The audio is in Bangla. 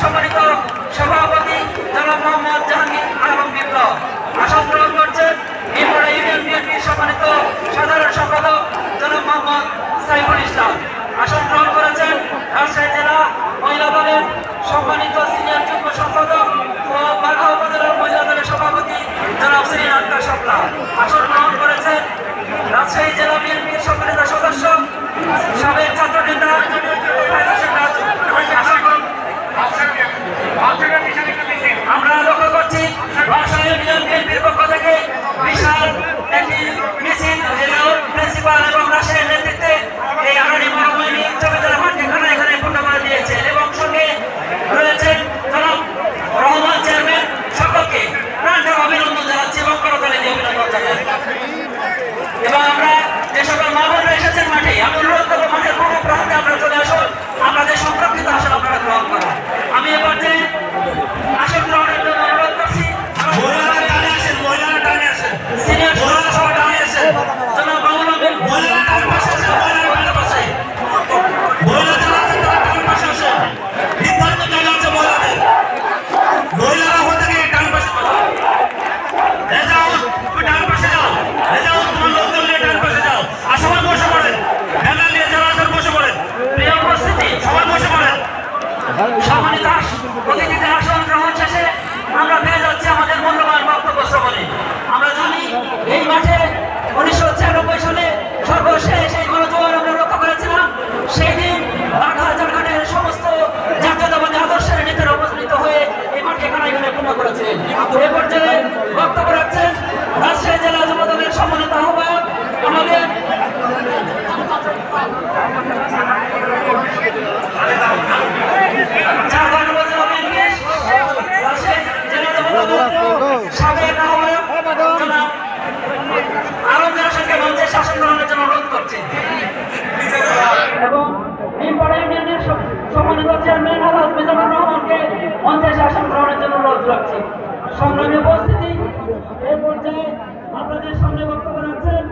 সম্মানিত সভাপতি জনাব মোহাম্মদ জাহাঙ্গীর আলম বিপ্লব। আসন গ্রহণ করছেন ভীমপাড়া ইউনিয়ন বিএনপির সম্মানিত সাধারণ সম্পাদক জনাব মোহাম্মদ সাইফুল ইসলাম। আসন গ্রহণ করেছেন রাজশাহী জেলা মহিলা দলের সম্মানিত সিনিয়র যুগ্ম সম্পাদক ও বাঘা উপজেলার মহিলা দলের সভাপতি জনাব সেলিনা আক্তার শাপলা। আসন গ্রহণ করেছেন রাজশাহী জেলা বিএনপির সম্মানিত সদস্য সাবেক ছাত্র নেতা আমরা লক্ষ্য করছি রাজশাহী বিএনপির পক্ষ থেকে বিশাল একটি মিছিল প্রিন্সিপাল এবং রাজশাহীর নেতৃত্বে এই আগামী মরুভূমি চৌধুরী মাঠকে এখানে পূর্ণ করে দিয়েছেন এবং সঙ্গে রয়েছেন জনাব রহমান চেয়ারম্যান। সকলকে প্রাণঢাক অভিনন্দন জানাচ্ছি এবং করতালি দিয়ে অভিনন্দন জানাচ্ছি। এবং আমরা যে সকল মা বোনরা এসেছেন মাঠে, আমি অনুরোধ করবো মাঠের পূর্ব প্রান্তে আমরা চলে আসুন, আমাদের সংরক্ষিত আসন আপনারা গ্রহণ করেন। আমি এবার যে আসন গ্রহণের জন্য অনুরোধ করছি সিনিয়র সবাই টানে আসেন জনাব বাবুল আহমেদ সম্মানিত অতিথিদের আসন গ্রহণ শেষে আমরা পেয়ে যাচ্ছি আমাদের মূল্যবান বক্তব্য শ্রবণে। আমরা জানি এই মাঠে 1996 সালে সর্বশেষ এই গণজোয়ার আমরা রক্ষা করেছিলাম। সেই দিন ঝাড়খণ্ডের সমস্ত জাতীয়তাবাদী আদর্শের নেতারা উপস্থিত হয়ে এই মাঠকে এখানে পূর্ণ করেছিলেন। এ পর্যায়ে বক্তব্য রাখছেন রাজশাহী জেলা যুবদলের সম্মানিত আহ্বায়ক আমাদের শাসন গ্রহণের জন্য অনুরোধ করছে এবং ভীমপাড়া ইউনিয়নের সম্মানিত চেয়ারম্যান আলহাজ মিজানুর রহমানকে মঞ্চে শাসন গ্রহণের জন্য অনুরোধ রাখছি। সংগ্রামী উপস্থিতি, এই পর্যায়ে আপনাদের সামনে বক্তব্য রাখছেন